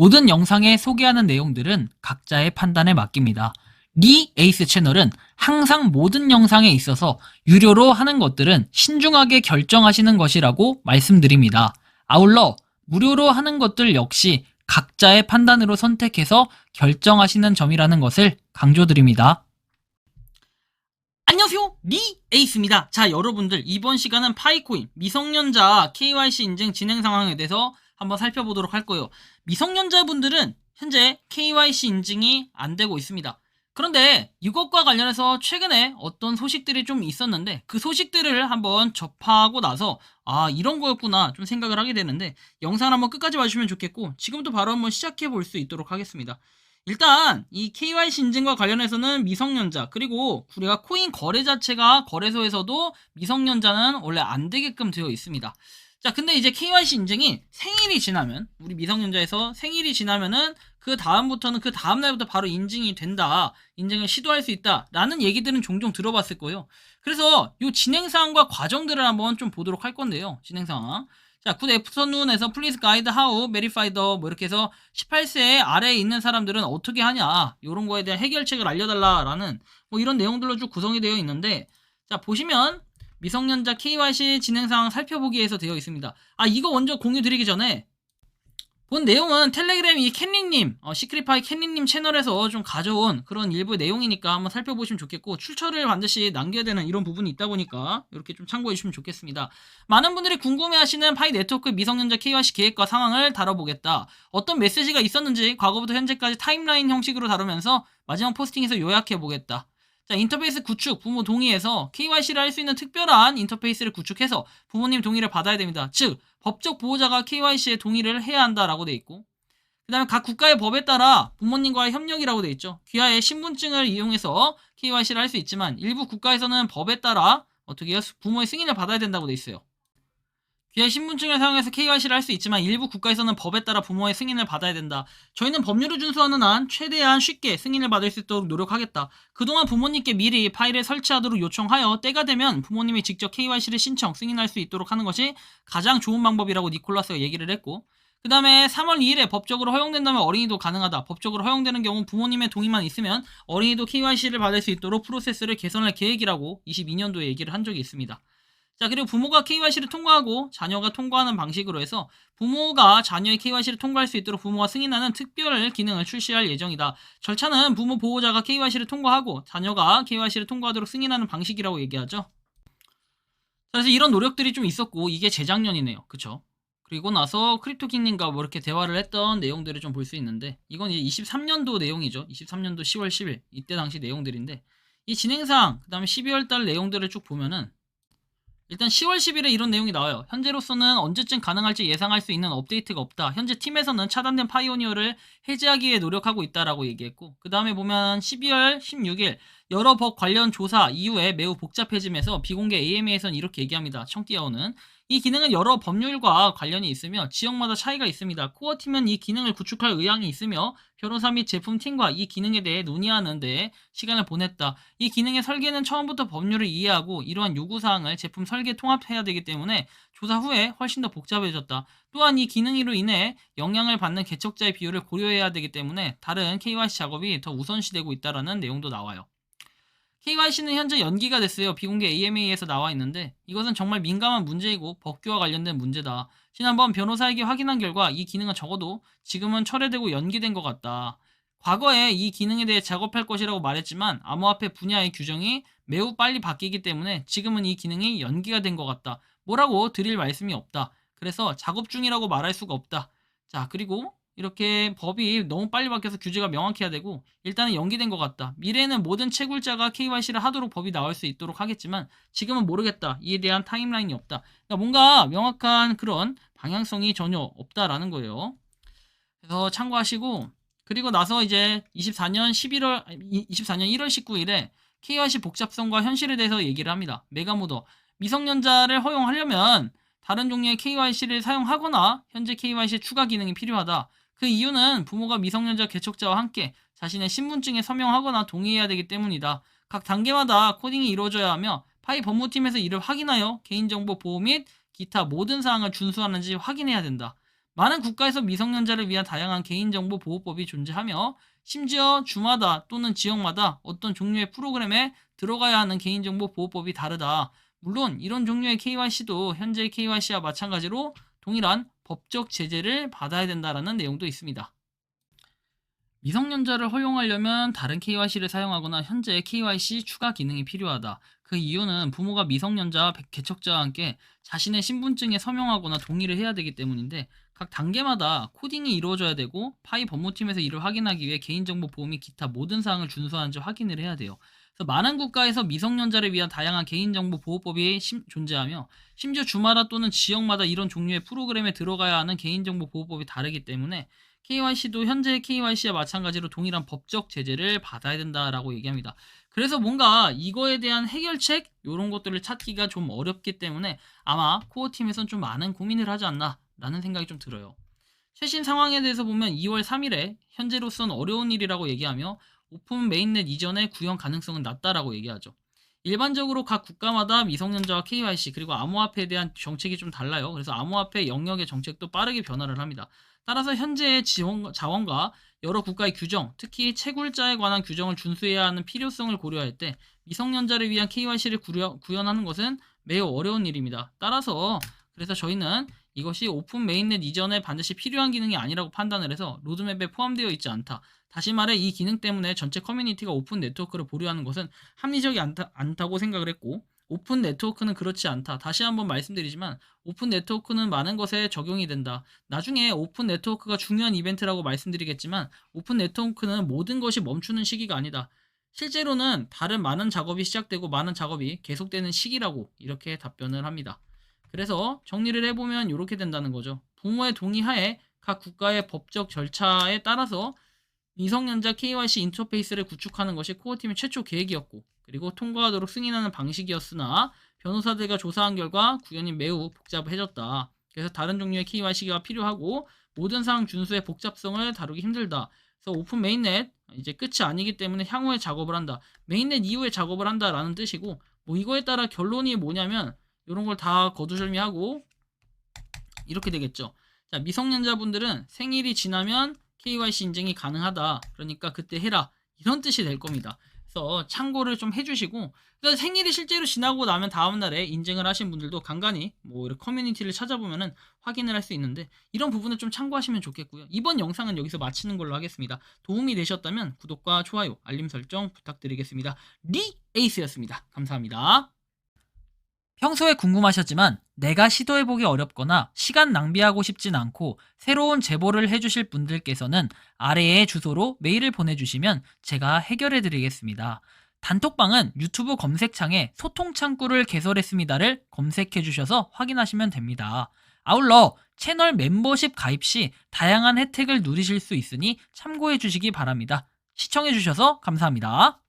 모든 영상에 소개하는 내용들은 각자의 판단에 맡깁니다. 리 에이스 채널은 항상 모든 영상에 있어서 유료로 하는 것들은 신중하게 결정하시는 것이라고 말씀드립니다. 아울러 무료로 하는 것들 역시 각자의 판단으로 선택해서 결정하시는 점이라는 것을 강조드립니다. 안녕하세요, 리 에이스입니다. 자, 여러분들 이번 시간은 파이코인 미성년자 KYC 인증 진행 상황에 대해서 한번 살펴보도록 할 거예요. 미성년자분들은 현재 KYC 인증이 안 되고 있습니다. 그런데 이것과 관련해서 최근에 어떤 소식들이 좀 있었는데 그 소식들을 한번 접하고 나서 이런 거였구나 좀 생각을 하게 되는데 영상을 한번 끝까지 봐주시면 좋겠고 지금부터 바로 한번 시작해 볼 수 있도록 하겠습니다. 일단 이 KYC 인증과 관련해서는 미성년자 그리고 우리가 코인 거래 자체가 거래소에서도 미성년자는 원래 안 되게끔 되어 있습니다. 자, 근데 이제 KYC 인증이 생일이 지나면 우리 미성년자에서 생일이 지나면은 그 다음부터는 그 다음 날부터 바로 인증이 된다, 인증을 시도할 수 있다 라는 얘기들은 종종 들어봤을 거예요. 그래서 이 진행사항과 과정들을 한번 좀 보도록 할 건데요. 진행사항. 자, 굿 애프터눈에서 플리즈 가이드 하우 베리파이더 뭐 이렇게 해서 18세 아래에 있는 사람들은 어떻게 하냐 이런 거에 대한 해결책을 알려달라라는 뭐 이런 내용들로 쭉 구성이 되어 있는데, 자 보시면 미성년자 KYC 진행사항 살펴보기에서 되어 있습니다. 이거 먼저 공유 드리기 전에 본 내용은 텔레그램 이 캔리님 시크릿파이 캔리님 채널에서 좀 가져온 그런 일부 내용이니까 한번 살펴보시면 좋겠고, 출처를 반드시 남겨야 되는 이런 부분이 있다 보니까 이렇게 좀 참고해 주시면 좋겠습니다. 많은 분들이 궁금해하시는 파이 네트워크 미성년자 KYC 계획과 상황을 다뤄보겠다. 어떤 메시지가 있었는지 과거부터 현재까지 타임라인 형식으로 다루면서 마지막 포스팅에서 요약해보겠다. 자, 인터페이스 구축, 부모 동의해서 KYC를 할 수 있는 특별한 인터페이스를 구축해서 부모님 동의를 받아야 됩니다. 즉, 법적 보호자가 KYC에 동의를 해야 한다라고 돼 있고, 그 다음에 각 국가의 법에 따라 부모님과의 협력이라고 돼 있죠. 귀하의 신분증을 이용해서 KYC를 할 수 있지만 일부 국가에서는 법에 따라 어떻게 해요? 부모의 승인을 받아야 된다고 돼 있어요. 귀하의 신분증을 사용해서 KYC를 할 수 있지만 일부 국가에서는 법에 따라 부모의 승인을 받아야 된다. 저희는 법률을 준수하는 한 최대한 쉽게 승인을 받을 수 있도록 노력하겠다. 그동안 부모님께 미리 파일을 설치하도록 요청하여 때가 되면 부모님이 직접 KYC를 신청, 승인할 수 있도록 하는 것이 가장 좋은 방법이라고 니콜라스가 얘기를 했고, 그 다음에 3월 2일에 법적으로 허용된다면 어린이도 가능하다. 법적으로 허용되는 경우 부모님의 동의만 있으면 어린이도 KYC를 받을 수 있도록 프로세스를 개선할 계획이라고 22년도에 얘기를 한 적이 있습니다. 자, 그리고 부모가 KYC를 통과하고 자녀가 통과하는 방식으로 해서 부모가 자녀의 KYC를 통과할 수 있도록 부모가 승인하는 특별 기능을 출시할 예정이다. 절차는 부모 보호자가 KYC를 통과하고 자녀가 KYC를 통과하도록 승인하는 방식이라고 얘기하죠. 그래서 이런 노력들이 좀 있었고 이게 재작년이네요. 그쵸? 그리고 나서 크립토킹님과 뭐 이렇게 대화를 했던 내용들을 좀 볼 수 있는데, 이건 이제 23년도 내용이죠. 23년도 10월 10일 이때 당시 내용들인데, 이 진행사항 그 다음에 12월 달 내용들을 쭉 보면은 일단 10월 10일에 이런 내용이 나와요. 현재로서는 언제쯤 가능할지 예상할 수 있는 업데이트가 없다. 현재 팀에서는 차단된 파이오니어를 해제하기 위해 노력하고 있다라고 얘기했고, 그 다음에 보면 12월 16일 여러 법 관련 조사 이후에 매우 복잡해짐에서 비공개 AMA에서는 이렇게 얘기합니다. 청띠아오는 이 기능은 여러 법률과 관련이 있으며 지역마다 차이가 있습니다. 코어팀은 이 기능을 구축할 의향이 있으며 변호사 및 제품팀과 이 기능에 대해 논의하는 데 시간을 보냈다. 이 기능의 설계는 처음부터 법률을 이해하고 이러한 요구사항을 제품 설계에 통합해야 되기 때문에 조사 후에 훨씬 더 복잡해졌다. 또한 이 기능으로 인해 영향을 받는 개척자의 비율을 고려해야 되기 때문에 다른 KYC 작업이 더 우선시되고 있다는 내용도 나와요. KYC는 현재 연기가 됐어요. 비공개 AMA에서 나와 있는데 이것은 정말 민감한 문제이고 법규와 관련된 문제다. 지난번 변호사에게 확인한 결과 이 기능은 적어도 지금은 철회되고 연기된 것 같다. 과거에 이 기능에 대해 작업할 것이라고 말했지만 암호화폐 분야의 규정이 매우 빨리 바뀌기 때문에 지금은 이 기능이 연기가 된 것 같다. 뭐라고 드릴 말씀이 없다. 그래서 작업 중이라고 말할 수가 없다. 자, 그리고 이렇게 법이 너무 빨리 바뀌어서 규제가 명확해야 되고 일단은 연기된 것 같다. 미래에는 모든 채굴자가 KYC를 하도록 법이 나올 수 있도록 하겠지만 지금은 모르겠다. 이에 대한 타임라인이 없다. 그러니까 뭔가 명확한 그런 방향성이 전혀 없다라는 거예요. 그래서 참고하시고, 그리고 나서 이제 24년 1월 19일에 KYC 복잡성과 현실에 대해서 얘기를 합니다. 메가모더 미성년자를 허용하려면 다른 종류의 KYC를 사용하거나 현재 KYC 추가 기능이 필요하다. 그 이유는 부모가 미성년자 개척자와 함께 자신의 신분증에 서명하거나 동의해야 되기 때문이다. 각 단계마다 코딩이 이루어져야 하며 파이 법무팀에서 이를 확인하여 개인정보 보호 및 기타 모든 사항을 준수하는지 확인해야 된다. 많은 국가에서 미성년자를 위한 다양한 개인정보 보호법이 존재하며 심지어 주마다 또는 지역마다 어떤 종류의 프로그램에 들어가야 하는 개인정보 보호법이 다르다. 물론 이런 종류의 KYC도 현재의 KYC와 마찬가지로 동일한 법적 제재를 받아야 된다라는 내용도 있습니다. 미성년자를 허용하려면 다른 KYC를 사용하거나 현재 KYC 추가 기능이 필요하다. 그 이유는 부모가 미성년자 개척자와 함께 자신의 신분증에 서명하거나 동의를 해야 되기 때문인데 각 단계마다 코딩이 이루어져야 되고 파이 법무팀에서 이를 확인하기 위해 개인정보 보호 및 기타 모든 사항을 준수하는지 확인을 해야 돼요. 그래서 많은 국가에서 미성년자를 위한 다양한 개인정보 보호법이 존재하며 심지어 주마다 또는 지역마다 이런 종류의 프로그램에 들어가야 하는 개인정보 보호법이 다르기 때문에 KYC도 현재의 KYC와 마찬가지로 동일한 법적 제재를 받아야 된다라고 얘기합니다. 그래서 뭔가 이거에 대한 해결책 이런 것들을 찾기가 좀 어렵기 때문에 아마 코어팀에선 좀 많은 고민을 하지 않나 라는 생각이 좀 들어요. 최신 상황에 대해서 보면 2월 3일에 현재로선 어려운 일이라고 얘기하며 오픈 메인넷 이전의 구현 가능성은 낮다라고 얘기하죠. 일반적으로 각 국가마다 미성년자와 KYC 그리고 암호화폐에 대한 정책이 좀 달라요. 그래서 암호화폐 영역의 정책도 빠르게 변화를 합니다. 따라서 현재의 자원과 여러 국가의 규정, 특히 채굴자에 관한 규정을 준수해야 하는 필요성을 고려할 때 미성년자를 위한 KYC를 구현하는 것은 매우 어려운 일입니다. 따라서 그래서 저희는 이것이 오픈 메인넷 이전에 반드시 필요한 기능이 아니라고 판단을 해서 로드맵에 포함되어 있지 않다. 다시 말해 이 기능 때문에 전체 커뮤니티가 오픈 네트워크를 보류하는 것은 합리적이 않다고 생각을 했고 오픈 네트워크는 그렇지 않다. 다시 한번 말씀드리지만 오픈 네트워크는 많은 것에 적용이 된다. 나중에 오픈 네트워크가 중요한 이벤트라고 말씀드리겠지만 오픈 네트워크는 모든 것이 멈추는 시기가 아니다. 실제로는 다른 많은 작업이 시작되고 많은 작업이 계속되는 시기라고 이렇게 답변을 합니다. 그래서 정리를 해보면 이렇게 된다는 거죠. 부모의 동의하에 각 국가의 법적 절차에 따라서 미성년자 KYC 인터페이스를 구축하는 것이 코어팀의 최초 계획이었고 그리고 통과하도록 승인하는 방식이었으나 변호사들과 조사한 결과 구현이 매우 복잡해졌다. 그래서 다른 종류의 KYC가 필요하고 모든 사항 준수의 복잡성을 다루기 힘들다. 그래서 오픈 메인넷 이제 끝이 아니기 때문에 향후에 작업을 한다. 메인넷 이후에 작업을 한다라는 뜻이고 뭐 이거에 따라 결론이 뭐냐면 이런 걸 다 거두절미하고 이렇게 되겠죠. 자, 미성년자분들은 생일이 지나면 KYC 인증이 가능하다. 그러니까 그때 해라. 이런 뜻이 될 겁니다. 그래서 참고를 좀 해주시고 그래서 생일이 실제로 지나고 나면 다음날에 인증을 하신 분들도 간간히 뭐 이렇게 커뮤니티를 찾아보면은 확인을 할 수 있는데 이런 부분을 좀 참고하시면 좋겠고요. 이번 영상은 여기서 마치는 걸로 하겠습니다. 도움이 되셨다면 구독과 좋아요, 알림 설정 부탁드리겠습니다. 리에이스였습니다. 감사합니다. 평소에 궁금하셨지만 내가 시도해보기 어렵거나 시간 낭비하고 싶진 않고 새로운 제보를 해주실 분들께서는 아래의 주소로 메일을 보내주시면 제가 해결해드리겠습니다. 단톡방은 유튜브 검색창에 소통창구를 개설했습니다를 검색해주셔서 확인하시면 됩니다. 아울러 채널 멤버십 가입 시 다양한 혜택을 누리실 수 있으니 참고해주시기 바랍니다. 시청해주셔서 감사합니다.